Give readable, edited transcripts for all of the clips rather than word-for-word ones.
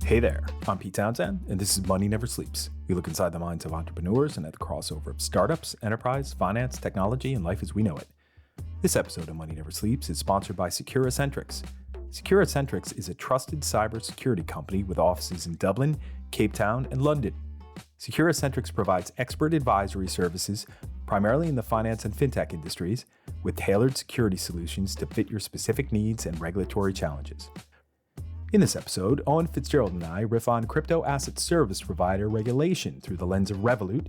Hey there, I'm Pete Townsend, and this is Money Never Sleeps. We look inside the minds of entrepreneurs and at the crossover of startups, enterprise, finance, technology, and life as we know it. This episode of Money Never Sleeps is sponsored by Securacentrics. Securacentrics is a trusted cybersecurity company with offices in Dublin, Cape Town, and London. Securacentrics provides expert advisory services primarily in the finance and fintech industries with tailored security solutions to fit your specific needs and regulatory challenges. In this episode, Owen Fitzgerald and I riff on crypto asset service provider regulation through the lens of Revolut,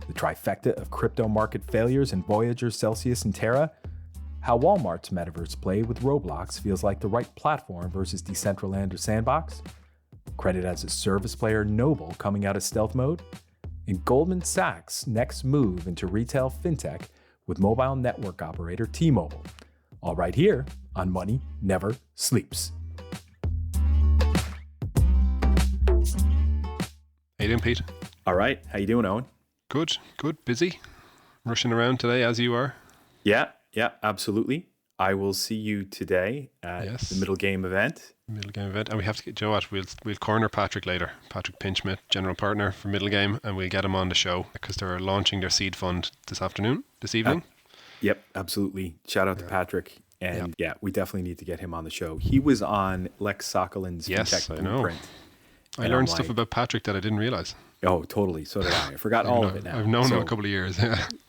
the trifecta of crypto market failures in Voyager, Celsius, and Terra, how Walmart's metaverse play with Roblox feels like the right platform versus Decentraland or Sandbox, credit as a service player Noble coming out of stealth mode, and Goldman Sachs' next move into retail fintech with mobile network operator T-Mobile. All right here on Money Never Sleeps. How you doing, Pete? All right. How you doing, Owen? Good. Busy. Rushing around today as you are. Yeah, absolutely. I will see you today at the Middle Game event. And we have to get, you know what, we'll corner Patrick later. Patrick Pinchmith, general partner for Middle Game, and we'll get him on the show because they're launching their seed fund this evening. Yep, absolutely. Shout out to Patrick. And we definitely need to get him on the show. He was on Lex Sokolin's fintech blueprint. I learned stuff about Patrick that I didn't realize. Oh, totally. So did I. I forgot all of it now. I've known him a couple of years.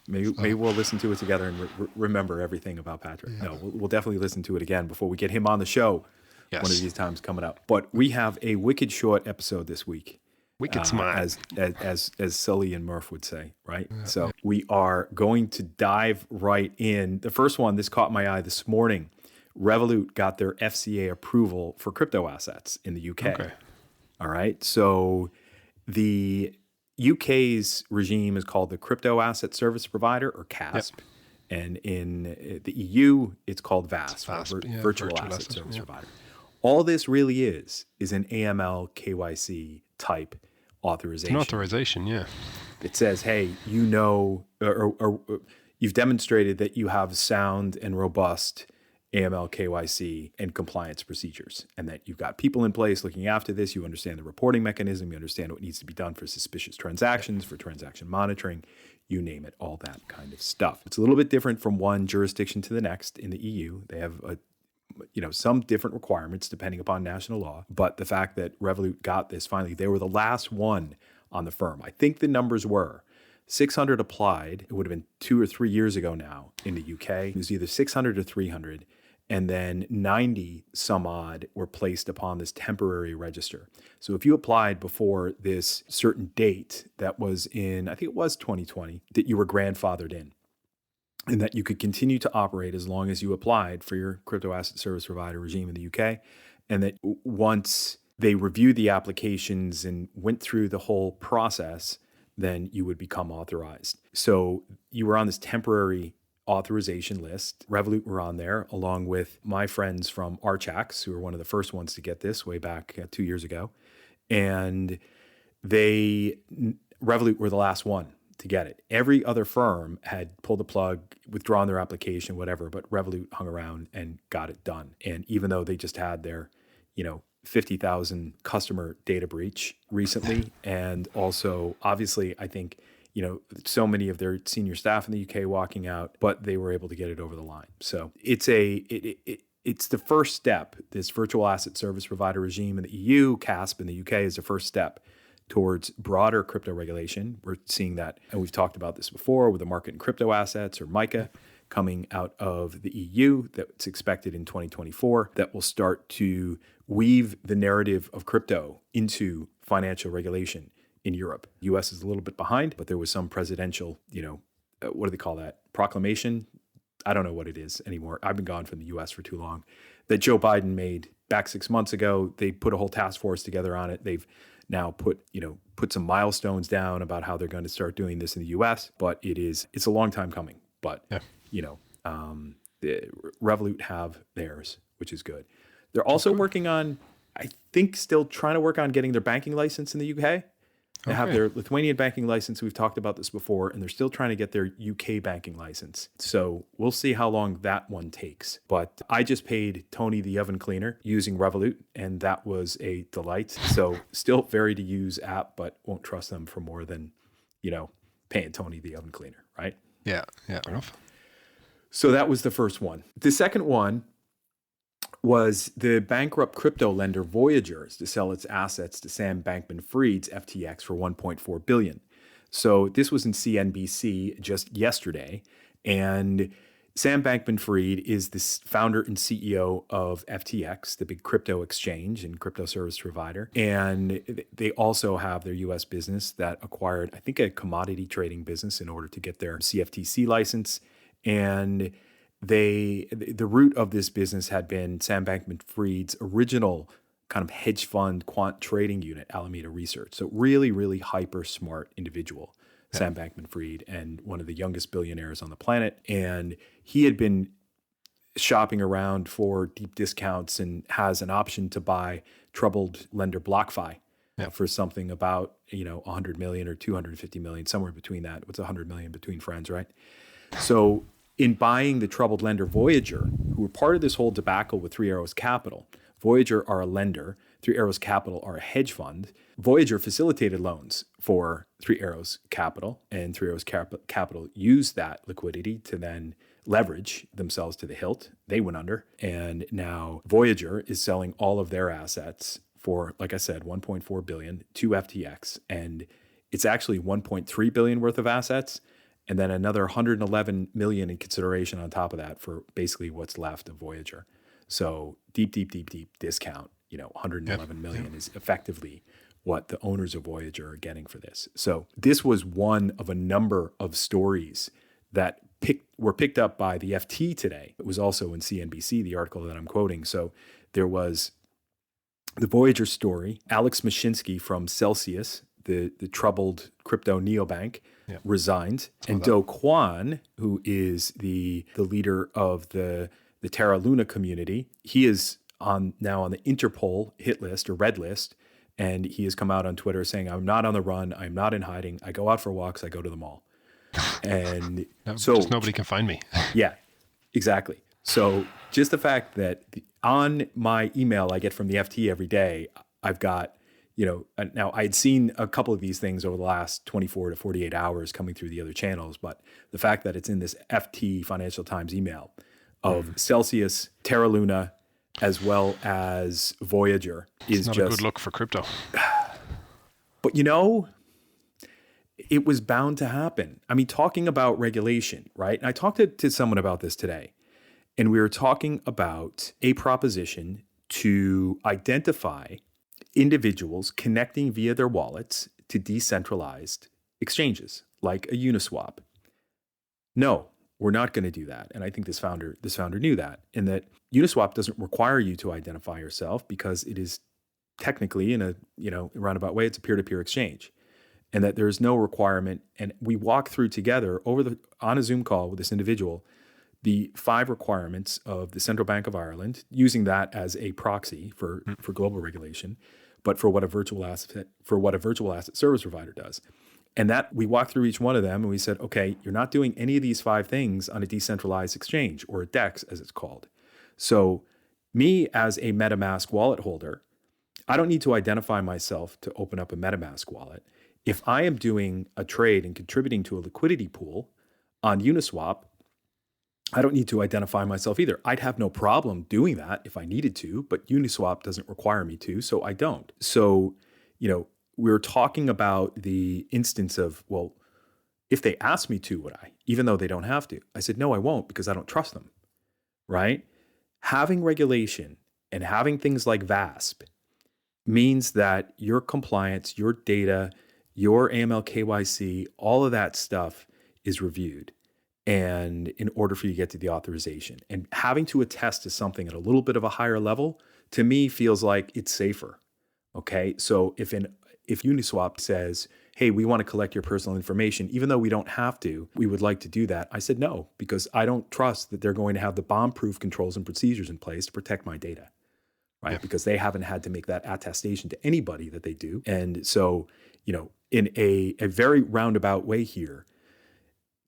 Maybe we'll listen to it together and remember everything about Patrick. Yeah. No, we'll definitely listen to it again before we get him on the show. Yes. One of these times coming up. But we have a wicked short episode this week. Wicked smart. As Sully and Murph would say, right? Yeah. So we are going to dive right in. The first one, this caught my eye this morning. Revolut got their FCA approval for crypto assets in the UK. Okay. All right. So the UK's regime is called the Crypto Asset Service Provider, or CASP. Yep. And in the EU, it's called VASP, Virtual Asset Service Provider. All this really is an AML KYC type authorization. It's an authorization, yeah. It says, hey, you know, or you've demonstrated that you have sound and robust AML, KYC, and compliance procedures, and that you've got people in place looking after this. You understand the reporting mechanism. You understand what needs to be done for suspicious transactions, for transaction monitoring, you name it, all that kind of stuff. It's a little bit different from one jurisdiction to the next in the EU. They have some different requirements depending upon national law. But the fact that Revolut got this finally, they were the last one on the firm. I think the numbers were 600 applied. It would have been 2 or 3 years ago now in the UK. It was either 600 or 300. And then 90 some odd were placed upon this temporary register. So if you applied before this certain date that was in, I think it was 2020, that you were grandfathered in and that you could continue to operate as long as you applied for your crypto asset service provider regime in the UK. And that once they reviewed the applications and went through the whole process, then you would become authorized. So you were on this temporary authorization list. Revolut were on there, along with my friends from Archax, who were one of the first ones to get this way back 2 years ago. And Revolut were the last one to get it. Every other firm had pulled the plug, withdrawn their application, whatever, but Revolut hung around and got it done. And even though they just had their, 50,000 customer data breach recently, and also, obviously, I think, so many of their senior staff in the UK walking out, but they were able to get it over the line. So it's the first step. This virtual asset service provider regime in the EU, CASP in the UK, is the first step towards broader crypto regulation. We're seeing that, and we've talked about this before with the market in crypto assets, or MiCA, coming out of the EU that's expected in 2024, that will start to weave the narrative of crypto into financial regulation in Europe. The US is a little bit behind, but there was some presidential, what do they call that? Proclamation? I don't know what it is anymore. I've been gone from the US for too long. That Joe Biden made back 6 months ago. They put a whole task force together on it. They've now put some milestones down about how they're going to start doing this in the US, but it's a long time coming. But, Revolut have theirs, which is good. They're also working on, I think, still trying to work on getting their banking license in the UK. They have Okay. their Lithuanian banking license. We've talked about this before, and they're still trying to get their UK banking license. So we'll see how long that one takes. But I just paid Tony the oven cleaner using Revolut, and that was a delight. So still very to use app, but won't trust them for more than, paying Tony the oven cleaner, right? Yeah, fair enough. So that was the first one. The second one was the bankrupt crypto lender Voyager to sell its assets to Sam Bankman-Fried's FTX for $1.4 billion. So this was in CNBC just yesterday, and Sam Bankman-Fried is the founder and CEO of FTX, the big crypto exchange and crypto service provider. And they also have their US business that acquired, I think, a commodity trading business in order to get their CFTC license. And the root of this business had been Sam Bankman-Fried's original kind of hedge fund quant trading unit, Alameda Research. So really, really hyper smart individual, Sam Bankman-Fried, and one of the youngest billionaires on the planet. And he had been shopping around for deep discounts and has an option to buy troubled lender BlockFi for something about, 100 million or 250 million, somewhere between that. What's 100 million between friends, right? So in buying the troubled lender Voyager, who were part of this whole debacle with Three Arrows Capital, Voyager are a lender, Three Arrows Capital are a hedge fund. Voyager facilitated loans for Three Arrows Capital, and Three Arrows Capital used that liquidity to then leverage themselves to the hilt. They went under, and now Voyager is selling all of their assets for, like I said, $1.4 billion to FTX, and it's actually $1.3 billion worth of assets, and then another $111 million in consideration on top of that for basically what's left of Voyager. So deep discount, $111 million is effectively what the owners of Voyager are getting for this. So this was one of a number of stories that were picked up by the FT today. It was also in CNBC, the article that I'm quoting. So there was the Voyager story. Alex Mashinsky from Celsius, the troubled crypto neobank, resigned. And Do Kwon, who is the leader of the Terra Luna community, he is now on the Interpol hit list or red list. And he has come out on Twitter saying, I'm not on the run. I'm not in hiding. I go out for walks. I go to the mall. And so just nobody can find me. Yeah, exactly. So just the fact that on my email I get from the FT every day, I've got, now I'd seen a couple of these things over the last 24 to 48 hours coming through the other channels, but the fact that it's in this FT Financial Times email of Celsius, Terra Luna, as well as Voyager is not just a good look for crypto. But it was bound to happen. I mean, talking about regulation, right? And I talked to someone about this today, and we were talking about a proposition to identify individuals connecting via their wallets to decentralized exchanges like a Uniswap. No, we're not going to do that. And I think this founder knew that, and that Uniswap doesn't require you to identify yourself because it is technically in a, roundabout way, it's a peer-to-peer exchange, and that there's no requirement. And we walk through together on a Zoom call with this individual, the 5 requirements of the Central Bank of Ireland, using that as a proxy for global regulation, but for what a virtual asset service provider does. And that we walked through each one of them and we said, okay, you're not doing any of these 5 things on a decentralized exchange, or a DEX as it's called. So me as a MetaMask wallet holder, I don't need to identify myself to open up a MetaMask wallet. If I am doing a trade and contributing to a liquidity pool on Uniswap, I don't need to identify myself either. I'd have no problem doing that if I needed to, but Uniswap doesn't require me to, so I don't. So, we were talking about the instance of, well, if they ask me to, would I? Even though they don't have to. I said, no, I won't, because I don't trust them, right? Having regulation and having things like VASP means that your compliance, your data, your AML, KYC, all of that stuff is reviewed. And in order for you to get to the authorization, and having to attest to something at a little bit of a higher level, to me feels like it's safer. Okay. So if Uniswap says, hey, we want to collect your personal information, even though we don't have to, we would like to do that. I said no, because I don't trust that they're going to have the bomb-proof controls and procedures in place to protect my data. right? Yeah. Because they haven't had to make that attestation to anybody that they do. And so, in a very roundabout way here,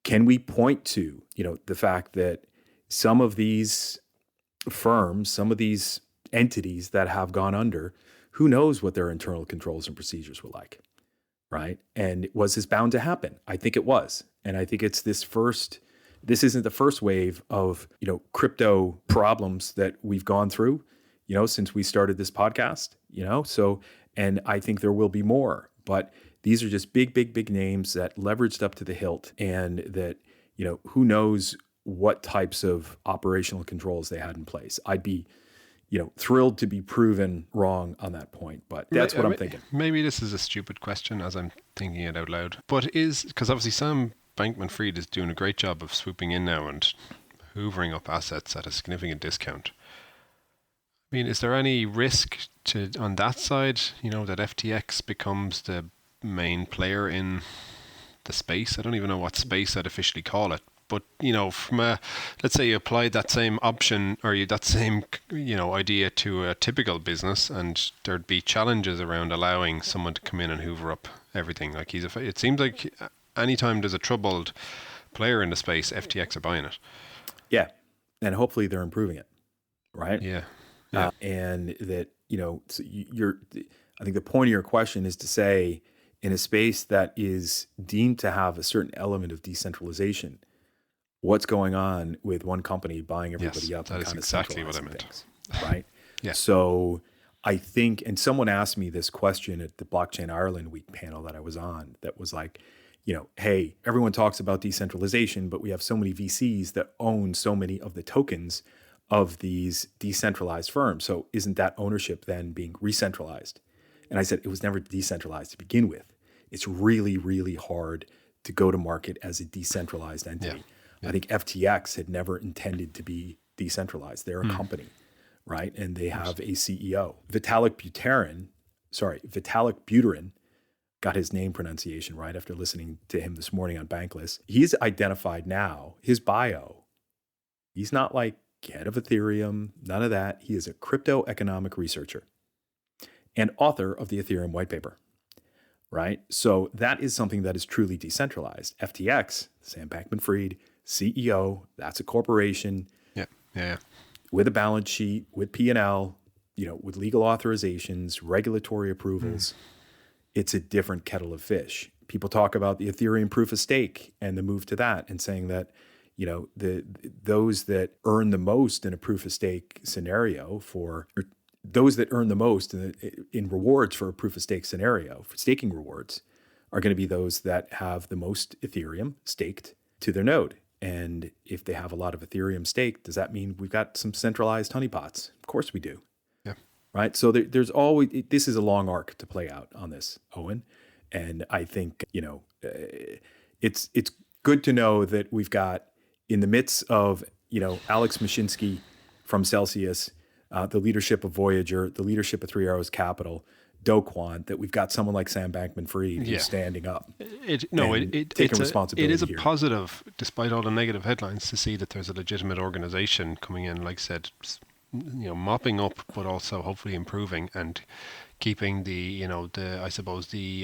can we point to, the fact that some of these firms, some of these entities that have gone under, who knows what their internal controls and procedures were like, right? And was this bound to happen? I think it was. And I think it's this isn't the first wave of, crypto problems that we've gone through, since we started this podcast, so, and I think there will be more, but these are just big names that leveraged up to the hilt, and that, who knows what types of operational controls they had in place. I'd be, thrilled to be proven wrong on that point, but that's what I'm thinking. Maybe this is a stupid question as I'm thinking it out loud, but because obviously Sam Bankman-Fried is doing a great job of swooping in now and hoovering up assets at a significant discount. I mean, is there any risk on that side, that FTX becomes the main player in the space? I don't even know what space I'd officially call it. But, from let's say you applied that same option or that same, idea to a typical business, and there'd be challenges around allowing someone to come in and hoover up everything. Like it seems like anytime there's a troubled player in the space, FTX are buying it. Yeah. And hopefully they're improving it. Right. Yeah. And that, so I think the point of your question is to say, in a space that is deemed to have a certain element of decentralization, what's going on with one company buying everybody up? That is exactly what I meant. Things, right? Yeah. So I think, and someone asked me this question at the Blockchain Ireland Week panel that I was on, that was like, hey, everyone talks about decentralization, but we have so many VCs that own so many of the tokens of these decentralized firms. So isn't that ownership then being re-centralized? And I said, it was never decentralized to begin with. It's really, really hard to go to market as a decentralized entity. Yeah. I think FTX had never intended to be decentralized. They're a company, right? And they have a CEO. Vitalik Buterin, got his name pronunciation right after listening to him this morning on Bankless. He's identified now, his bio, he's not like head of Ethereum, none of that. He is a crypto economic researcher and author of the Ethereum white paper, right? So that is something that is truly decentralized. FTX, Sam Bankman-Fried, CEO, that's a corporation. Yeah. With a balance sheet, with P&L, with legal authorizations, regulatory approvals. It's a different kettle of fish. People talk about the Ethereum proof of stake and the move to that, and saying that, those that earn the most in a proof of stake scenario those that earn the most in rewards for a proof of stake scenario, for staking rewards, are going to be those that have the most Ethereum staked to their node. And if they have a lot of Ethereum staked, does that mean we've got some centralized honeypots? Of course we do. Yeah. Right. So there's always, this is a long arc to play out on this, Owen. And I think, it's good to know that we've got, in the midst of, Alex Mashinsky from Celsius, the leadership of Voyager, the leadership of Three Arrows Capital, Do Kwon, that we've got someone like Sam Bankman-Fried who's standing up. Taking responsibility. It is a here. Positive, despite all the negative headlines, to see that there's a legitimate organization coming in, like I said, mopping up, but also hopefully improving and keeping the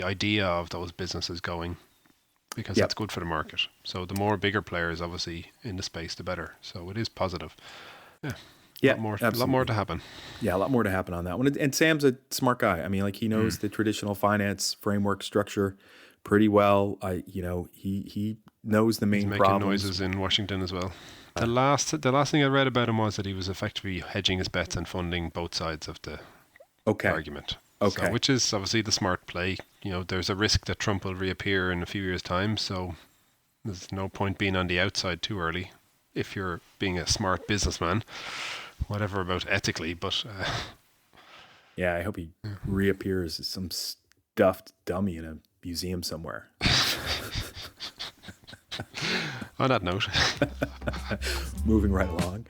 idea of those businesses going, because that's good for the market. So the more bigger players, obviously, in the space, the better. So it is positive. Yeah, a lot more to happen. Yeah, a lot more to happen on that one. And Sam's a smart guy. I mean, like, he knows the traditional finance framework structure pretty well. He knows the main He's problems. making noises in Washington as well. The last thing I read about him was that he was effectively hedging his bets and funding both sides of the argument. Okay. So, which is obviously the smart play. There's a risk that Trump will reappear in a few years' time, so there's no point being on the outside too early if you're being a smart businessman. Whatever about ethically, but yeah, I hope he reappears as some stuffed dummy in a museum somewhere. On that note, moving right along.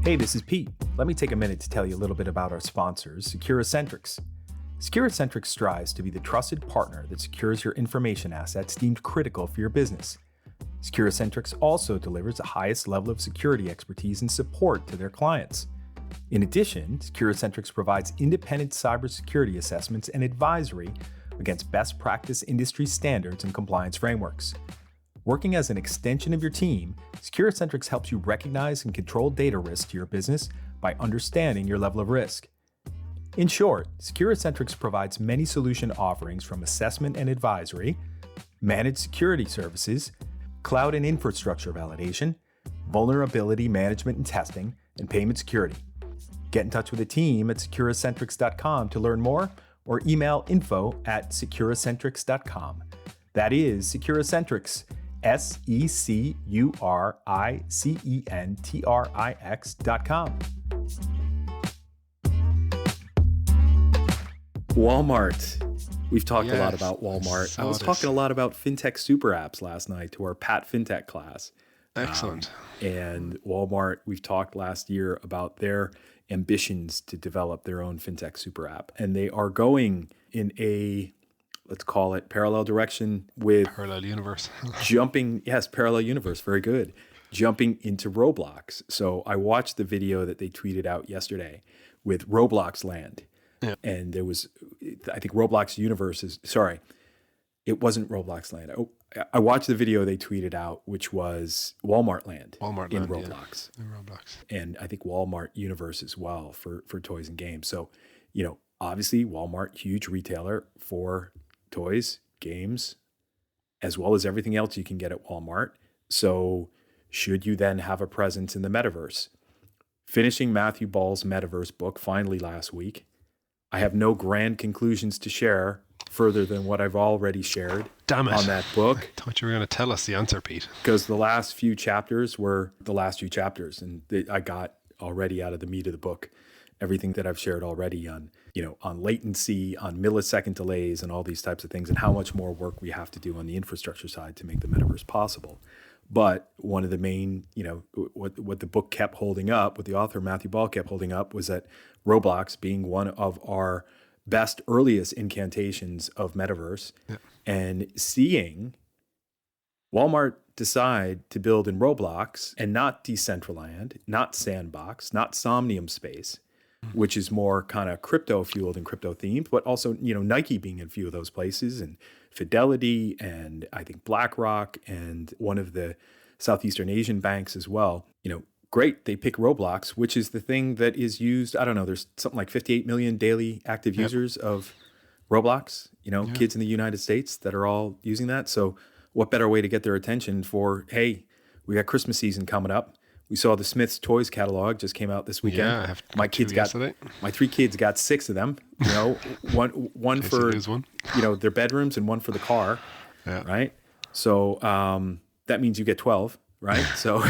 Hey, this is Pete. Let me take a minute to tell you a little bit about our sponsors, Securacentrics. Securacentrics strives to be the trusted partner that secures your information assets deemed critical for your business. Securacentrics also delivers the highest level of security expertise and support to their clients. In addition, SecuriCentrix provides independent cybersecurity assessments and advisory against best practice industry standards and compliance frameworks. Working as an extension of your team, SecuriCentrix helps you recognize and control data risk to your business by understanding your level of risk. In short, SecuriCentrix provides many solution offerings from assessment and advisory, managed security services, cloud and infrastructure validation, vulnerability management and testing, and payment security. Get in touch with the team at securicentrix.com to learn more, or email info@securicentrix.com. That is SecuriCentrix, SecuriCentrix.com. Walmart. We've talked a lot about Walmart. I was talking a lot about fintech super apps last night to our Pat Fintech class. Excellent. And Walmart, we've talked last year about their ambitions to develop their own fintech super app. And they are going in a, let's call it, parallel direction with... Parallel universe. Parallel universe. Very good. Jumping into Roblox. So I watched the video that they tweeted out yesterday with Roblox Land. Yeah. And there was, I think Roblox universe is, sorry, it wasn't Roblox Land. I watched the video they tweeted out, which was Walmart Land in Roblox. Yeah, in Roblox. And I think Walmart Universe as well for toys and games. So, obviously Walmart, huge retailer for toys, games, as well as everything else you can get at Walmart. So should you then have a presence in the metaverse? Finishing Matthew Ball's metaverse book finally last week. I have no grand conclusions to share further than what I've already shared on that book. I thought you were going to tell us the answer, Pete. Because the last few chapters were the last few chapters, and I got already out of the meat of the book everything that I've shared already on, on latency, on millisecond delays, and all these types of things, and how much more work we have to do on the infrastructure side to make the metaverse possible. But one of the main, what the book kept holding up, what the author Matthew Ball kept holding up, was that Roblox, being one of our best, earliest incantations of metaverse, and seeing Walmart decide to build in Roblox and not Decentraland, not Sandbox, not Somnium Space, which is more kind of crypto fueled and crypto themed, but also, Nike being in a few of those places, and Fidelity, and I think BlackRock, and one of the Southeastern Asian banks as well. Great, they pick Roblox, which is the thing that is used. I don't know, there's something like 58 million daily active users of Roblox, kids in the United States that are all using that. So what better way to get their attention for, hey, we got Christmas season coming up. We saw the Smith's Toys catalog just came out this weekend. Yeah, I have my three kids got 6 of them. One for their bedrooms and one for the car. Yeah. Right. So that means you get 12. Right. So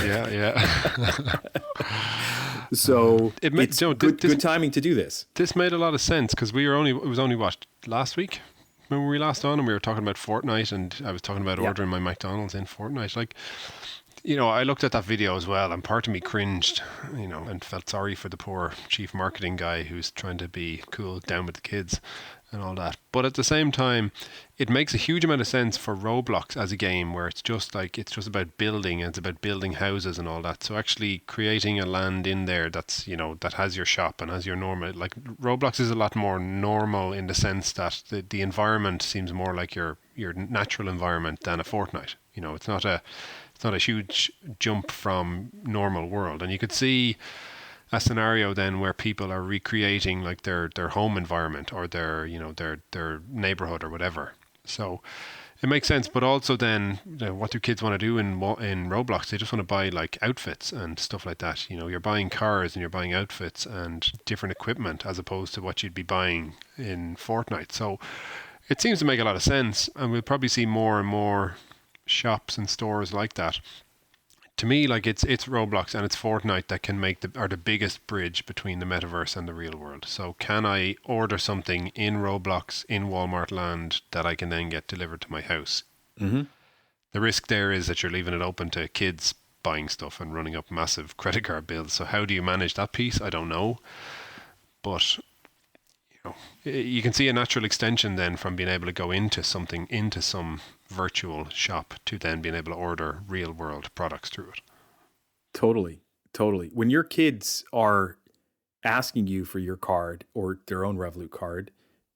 so it's good timing to do this. This made a lot of sense because it was only last week when we were last on, and we were talking about Fortnite, and I was talking about ordering my McDonald's in Fortnite. Like, I looked at that video as well, and part of me cringed, and felt sorry for the poor chief marketing guy who's trying to be cool down with the kids and all that. But at the same time, it makes a huge amount of sense for Roblox as a game where it's just about building, and it's about building houses and all that. So actually creating a land in there that's, that has your shop and has your normal, like Roblox is a lot more normal in the sense that the environment seems more like your natural environment than a Fortnite. It's not a huge jump from normal world. And you could see a scenario then where people are recreating like their home environment or their neighborhood or whatever. So it makes sense. But also then, what do kids want to do in Roblox? They just want to buy like outfits and stuff like that. You're buying cars and you're buying outfits and different equipment as opposed to what you'd be buying in Fortnite. So it seems to make a lot of sense, and we'll probably see more and more shops and stores like that. To me, like it's Roblox and it's Fortnite that can are the biggest bridge between the metaverse and the real world. So can I order something in Roblox in Walmart Land that I can then get delivered to my house? Mm-hmm. The risk there is that you're leaving it open to kids buying stuff and running up massive credit card bills. So how do you manage that piece? I don't know. But you can see a natural extension then from being able to go into some virtual shop to then being able to order real world products through it. Totally. When your kids are asking you for your card or their own Revolut card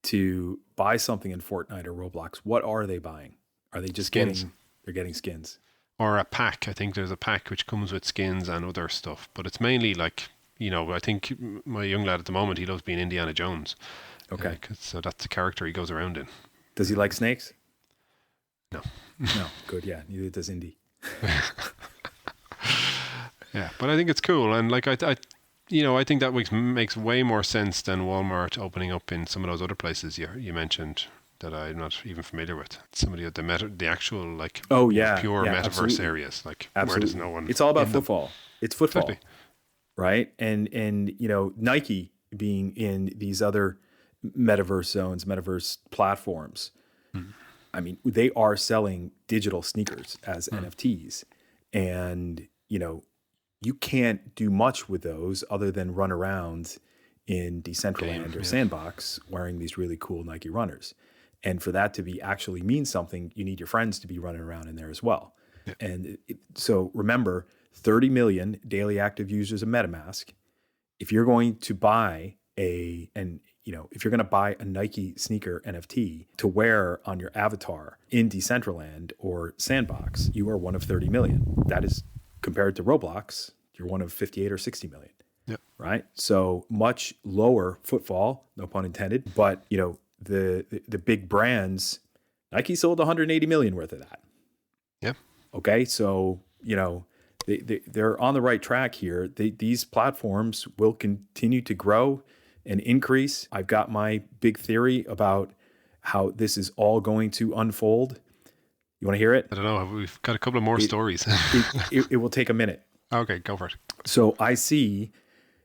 to buy something in Fortnite or Roblox, what are they buying? Are they just Skins. they're getting skins? Or a pack. I think there's a pack which comes with skins and other stuff. But it's mainly like, I think my young lad at the moment, he loves being Indiana Jones. Okay. So that's the character he goes around in. Does he like snakes? No. No. Good. Yeah. Neither does Indy. Yeah, but I think it's cool. And like, I think that makes way more sense than Walmart opening up in some of those other places you mentioned that I'm not even familiar with. Some of the actual like pure metaverse absolutely. areas, like Absolutely. where there's no one. It's all about football. It's football, Exactly. right? And Nike being in these other metaverse zones, metaverse platforms. I mean, they are selling digital sneakers as NFTs, and you can't do much with those other than run around in Decentraland or Sandbox wearing these really cool Nike runners. And for that to be actually mean something, you need your friends to be running around in there as well. Yeah. And so remember, 30 million daily active users of MetaMask. If you're going to buy if you're going to buy a Nike sneaker NFT to wear on your avatar in Decentraland or Sandbox, you are one of 30 million. That is compared to Roblox, you're one of 58 or 60 million. Yep. Right? So much lower footfall, no pun intended, but the big brands, Nike sold 180 million worth of that. Yeah. Okay. So, they're on the right track here. These platforms will continue to grow and increase. I've got my big theory about how this is all going to unfold. You want to hear it? I don't know. We've got a couple of more stories. it will take a minute. Okay, go for it. So I see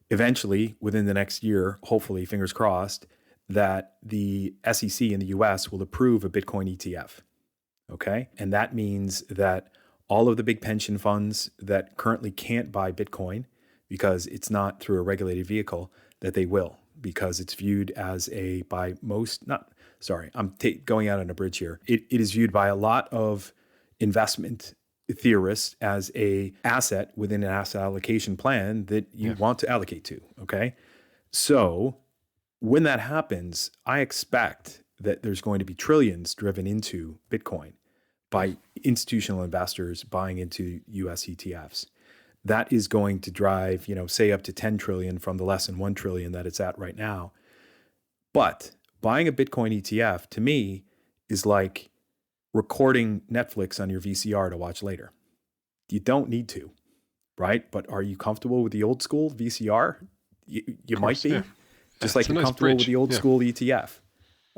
eventually within the next year, hopefully, fingers crossed, that the SEC in the US will approve a Bitcoin ETF. Okay. And that means that all of the big pension funds that currently can't buy Bitcoin because it's not through a regulated vehicle, that they will, because it's viewed as going out on a bridge here. It is viewed by a lot of investment theorists as a asset within an asset allocation plan that you want to allocate to. Okay. So when that happens, I expect that there's going to be trillions driven into Bitcoin by institutional investors buying into US ETFs. That is going to drive, say up to 10 trillion from the less than 1 trillion that it's at right now. But buying a Bitcoin ETF to me is like recording Netflix on your VCR to watch later. You don't need to, right? But are you comfortable with the old school VCR? You might be. Yeah. Just like you're comfortable with the old school ETF.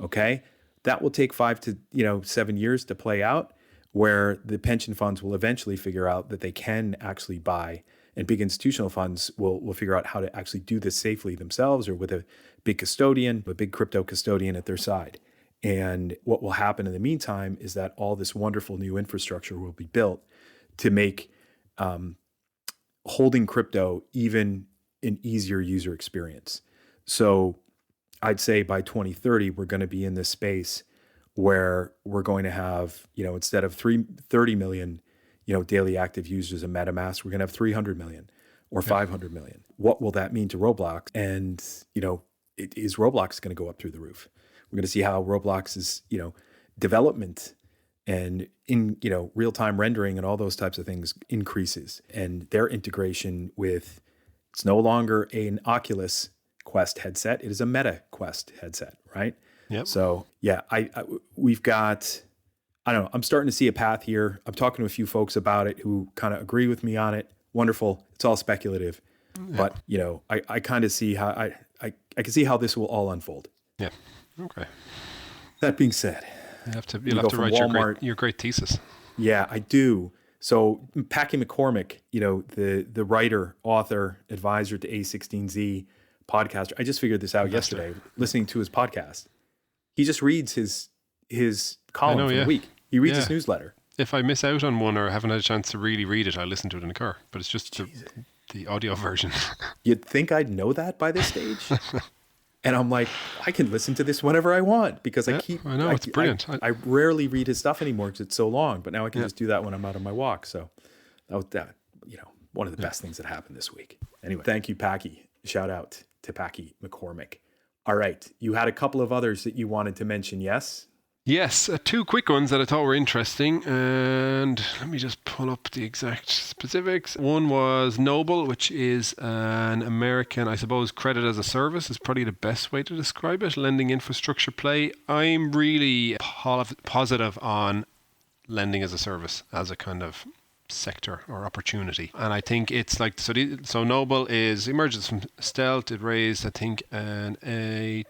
Okay. That will take 5 to 7 years to play out, where the pension funds will eventually figure out that they can actually buy, and big institutional funds will figure out how to actually do this safely themselves or with a big crypto custodian at their side. And what will happen in the meantime is that all this wonderful new infrastructure will be built to make holding crypto even an easier user experience. So I'd say by 2030, we're going to be in this space where we're going to have, instead of 30 million, daily active users of MetaMask, we're going to have 300 million or 500 million. What will that mean to Roblox? And, is Roblox going to go up through the roof? We're going to see how Roblox's, development and in, real-time rendering and all those types of things increases, and their integration with, it's no longer an Oculus Quest headset. It is a Meta Quest headset, right? Yep. So yeah, we've got, I don't know, I'm starting to see a path here. I'm talking to a few folks about it who kind of agree with me on it. Wonderful. It's all speculative, but I kind of see how I can see how this will all unfold. Yeah. Okay. That being said, you'll have to write your great thesis. Yeah, I do. So Packy McCormick, the writer, author, advisor to A16Z podcaster. I just figured this out yesterday, listening to his podcast. He just reads his column for the week. He reads his newsletter. If I miss out on one or haven't had a chance to really read it, I listen to it in the car. But it's just the audio version. You'd think I'd know that by this stage. And I'm like, I can listen to this whenever I want because I know, it's brilliant. I rarely read his stuff anymore because it's so long, but now I can just do that when I'm out on my walk. So that was one of the best things that happened this week. Anyway, thank you, Packy. Shout out to Packy McCormick. All right. You had a couple of others that you wanted to mention, yes? Yes, two quick ones that I thought were interesting, and let me just pull up the exact specifics. One was Noble, which is an American, I suppose, credit as a service is probably the best way to describe it, lending infrastructure play. I'm really positive on lending as a service as a kind of sector or opportunity, and I think it's like so Noble emerges from stealth. It raised, I think, an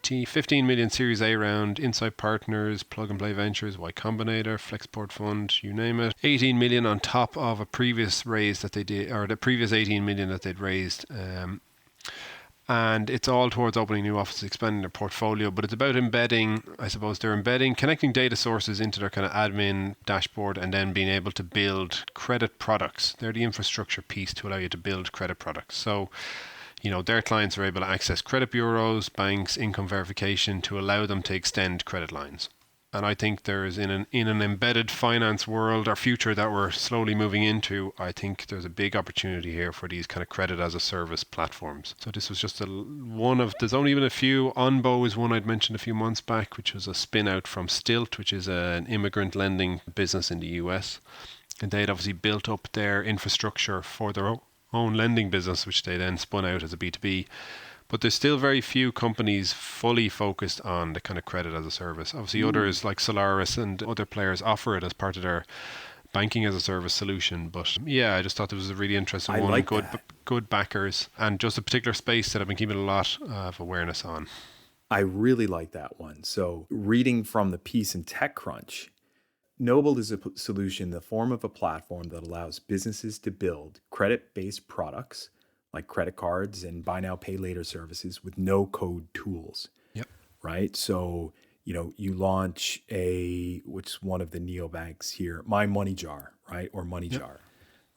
15 million Series A round, Insight Partners, Plug and Play Ventures, Y Combinator, Flexport Fund, you name it. 18 million on top of a previous raise that they did, or the previous 18 million that they'd raised. And it's all towards opening new offices, expanding their portfolio, but it's about embedding, I suppose they're connecting data sources into their kind of admin dashboard and then being able to build credit products. They're the infrastructure piece to allow you to build credit products. So, their clients are able to access credit bureaus, banks, income verification to allow them to extend credit lines. And I think there's in an embedded finance world, our future that we're slowly moving into, I think there's a big opportunity here for these kind of credit as a service platforms. So this was just there's only been a few. Onbo is one I'd mentioned a few months back, which was a spin out from Stilt, which is an immigrant lending business in the US. And they'd obviously built up their infrastructure for their own lending business, which they then spun out as a B2B. But there's still very few companies fully focused on the kind of credit as a service. Obviously, others like Solaris and other players offer it as part of their banking as a service solution. But yeah, I just thought it was a really interesting one. Like good backers, and just a particular space that I've been keeping a lot of awareness on. I really like that one. So reading from the piece in TechCrunch, Noble is a solution, the form of a platform that allows businesses to build credit-based products like credit cards and buy now, pay later services with no code tools. Yep. Right. So, you launch what's one of the neobanks here, My Money Jar, right? Or Money Jar,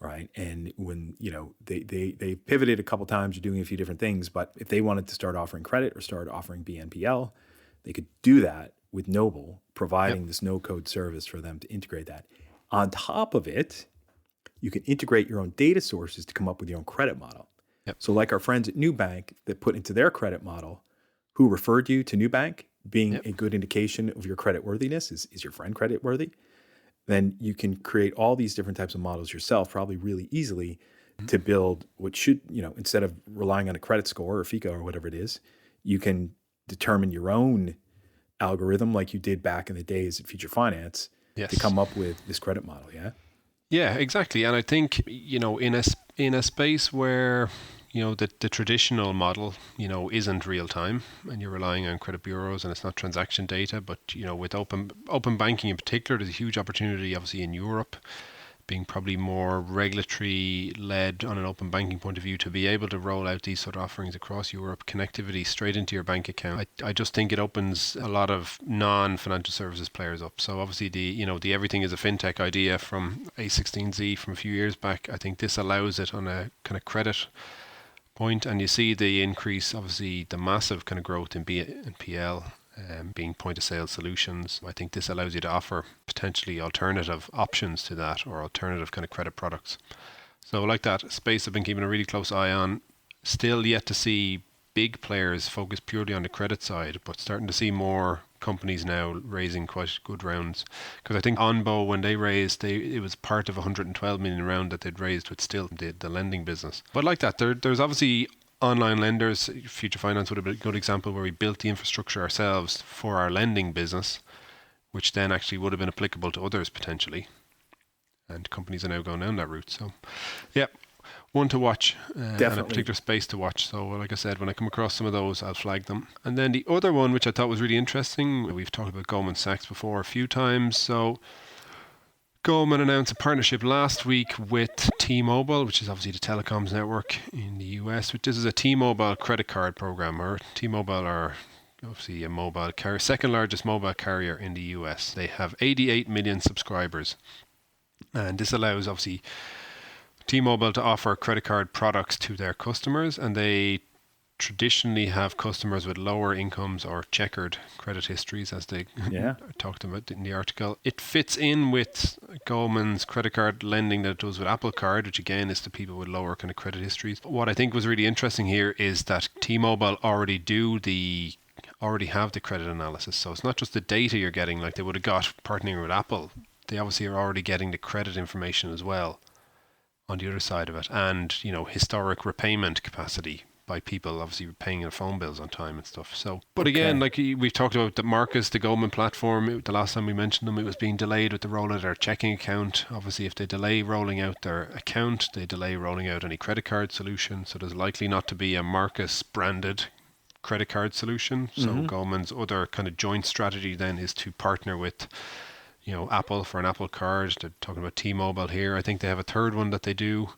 right? And when, they pivoted a couple times, you're doing a few different things, but if they wanted to start offering credit or start offering BNPL, they could do that with Noble, providing this no code service for them to integrate that. On top of it, you can integrate your own data sources to come up with your own credit model. So like our friends at Nubank that put into their credit model, who referred you to Nubank, being a good indication of your credit worthiness, is your friend credit worthy? Then you can create all these different types of models yourself, probably really easily, to build what should, instead of relying on a credit score or FICO or whatever it is, you can determine your own algorithm like you did back in the days at Future Finance to come up with this credit model, yeah? Yeah, exactly. And I think, in a space where the traditional model, isn't real time, and you're relying on credit bureaus, and it's not transaction data. But with open banking in particular, there's a huge opportunity, obviously in Europe, being probably more regulatory led on an open banking point of view, to be able to roll out these sort of offerings across Europe, connectivity straight into your bank account. I just think it opens a lot of non-financial services players up. So obviously the everything is a fintech idea from A16Z from a few years back. I think this allows it on a kind of credit point, and you see the increase, obviously the massive kind of growth in BNPL, being point of sale solutions. I think this allows you to offer potentially alternative options to that, or alternative kind of credit products. So like that space I've been keeping a really close eye on. Still yet to see big players focus purely on the credit side, but starting to see more companies now raising quite good rounds. Because I think Onbo, when they raised, it was part of a 112 million round that they'd raised with still the lending business. But like that, there's obviously online lenders. Future Finance would have been a good example, where we built the infrastructure ourselves for our lending business, which then actually would have been applicable to others potentially. And companies are now going down that route. So, yeah, one to watch, and a particular space to watch. So, like I said, when I come across some of those, I'll flag them. And then the other one, which I thought was really interesting, we've talked about Goldman Sachs before a few times. So, Goldman announced a partnership last week with T-Mobile, which is obviously the telecoms network in the US. This is a T-Mobile credit card program, or T-Mobile are obviously a mobile carrier, second largest mobile carrier in the US. They have 88 million subscribers. And this allows, obviously, T-Mobile to offer credit card products to their customers, and they traditionally have customers with lower incomes or checkered credit histories, as they talked about in the article. It fits in with Goldman's credit card lending that it does with Apple Card, which again is to people with lower kind of credit histories. What I think was really interesting here is that T-Mobile already have the credit analysis. So it's not just the data you're getting like they would have got partnering with Apple. They obviously are already getting the credit information as well on the other side of it. And, historic repayment capacity by people obviously paying their phone bills on time and stuff. So, but again, like we've talked about the Marcus, the Goldman platform, the last time we mentioned them, it was being delayed with the rollout of their checking account. Obviously, if they delay rolling out their account, they delay rolling out any credit card solution. So there's likely not to be a Marcus branded credit card solution. So Goldman's other kind of joint strategy then is to partner with Apple for an Apple Card. They're talking about T-Mobile here. I think they have a third one that they do,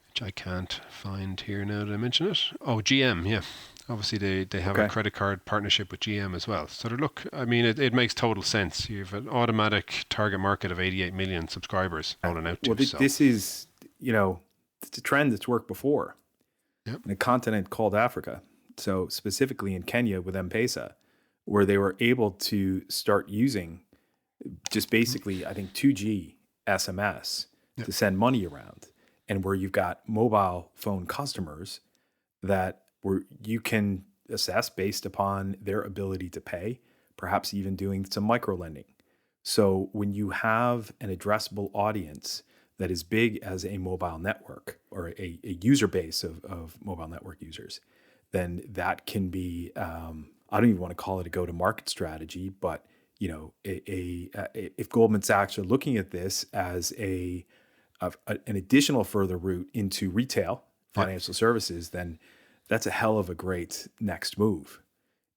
which I can't find here now that I mention it. Oh, GM, yeah. Obviously, they have a credit card partnership with GM as well. So look, I mean, it makes total sense. You have an automatic target market of 88 million subscribers rolling out to. Well, this is, it's a trend that's worked before in a continent called Africa. So specifically in Kenya with M-Pesa, where they were able to start using just basically, I think, 2G SMS to send money around, and where you've got mobile phone customers that where you can assess based upon their ability to pay, perhaps even doing some micro lending. So when you have an addressable audience that is big as a mobile network or a user base of mobile network users, then that can be, I don't even want to call it a go-to-market strategy, but if Goldman Sachs are looking at this as an additional further route into retail financial services, then that's a hell of a great next move,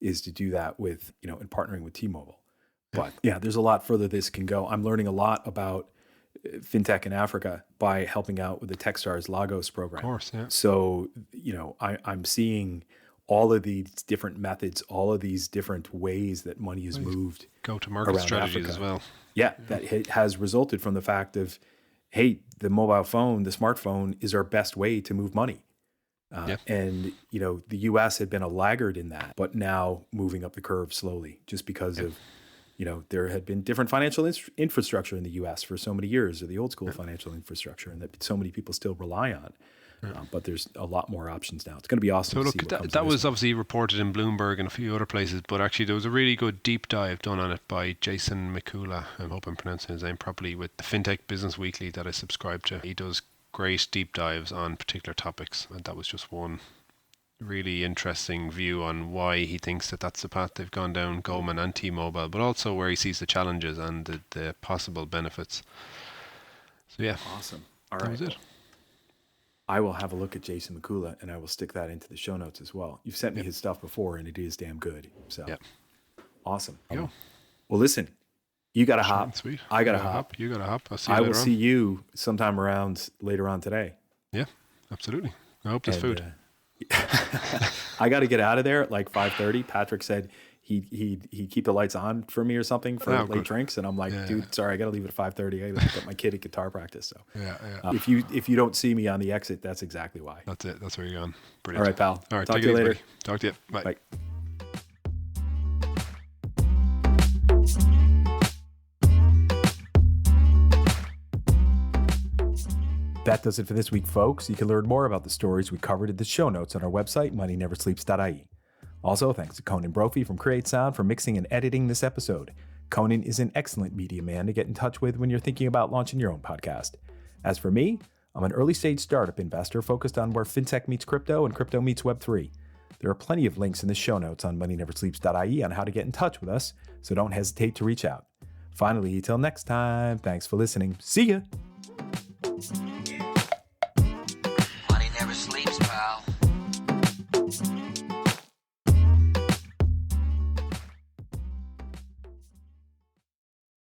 is to do that with, in partnering with T-Mobile. But there's a lot further this can go. I'm learning a lot about fintech in Africa by helping out with the Techstars Lagos program. Of course, yeah. So, I'm seeing all of these different methods, all of these different ways that money is moved. Go-to-market strategies as well. Yeah, that has resulted from the fact of, hey, the mobile phone, the smartphone is our best way to move money. And, the U.S. had been a laggard in that, but now moving up the curve slowly just because of, there had been different financial infrastructure in the U.S. for so many years, or the old school financial infrastructure, and that so many people still rely on. But there's a lot more options now. It's going to be awesome. So look, that was obviously reported in Bloomberg and a few other places, but actually there was a really good deep dive done on it by Jason Mikula, I hope I'm pronouncing his name properly, with the FinTech Business Weekly that I subscribe to. He does great deep dives on particular topics, and that was just one really interesting view on why he thinks that that's the path they've gone down, Goldman and T-Mobile, but also where he sees the challenges and the possible benefits. So yeah. Awesome. All right. That was it. I will have a look at Jason Mikula, and I will stick that into the show notes as well. You've sent me his stuff before, and it is damn good. So awesome. Well, listen, you got to hop. Sweet. I got to hop. You got to hop. I will see you sometime around later on today. Yeah, absolutely. I hope there's food. I got to get out of there at like 5:30. Patrick said he'd keep the lights on for me or something for late drinks, and I'm like, dude, sorry, I got to leave at 5:30. I got to get my kid at guitar practice. So if you don't see me on the exit, that's exactly why. That's it. That's where you're going. Brilliant. All right, pal. All right, talk to you later. Buddy. Talk to you. Bye. Bye. That does it for this week, folks. You can learn more about the stories we covered in the show notes on our website, moneyneversleeps.ie. Also, thanks to Conan Brophy from Create Sound for mixing and editing this episode. Conan is an excellent media man to get in touch with when you're thinking about launching your own podcast. As for me, I'm an early-stage startup investor focused on where fintech meets crypto and crypto meets Web3. There are plenty of links in the show notes on moneyneversleeps.ie on how to get in touch with us, so don't hesitate to reach out. Finally, until next time, thanks for listening. See ya!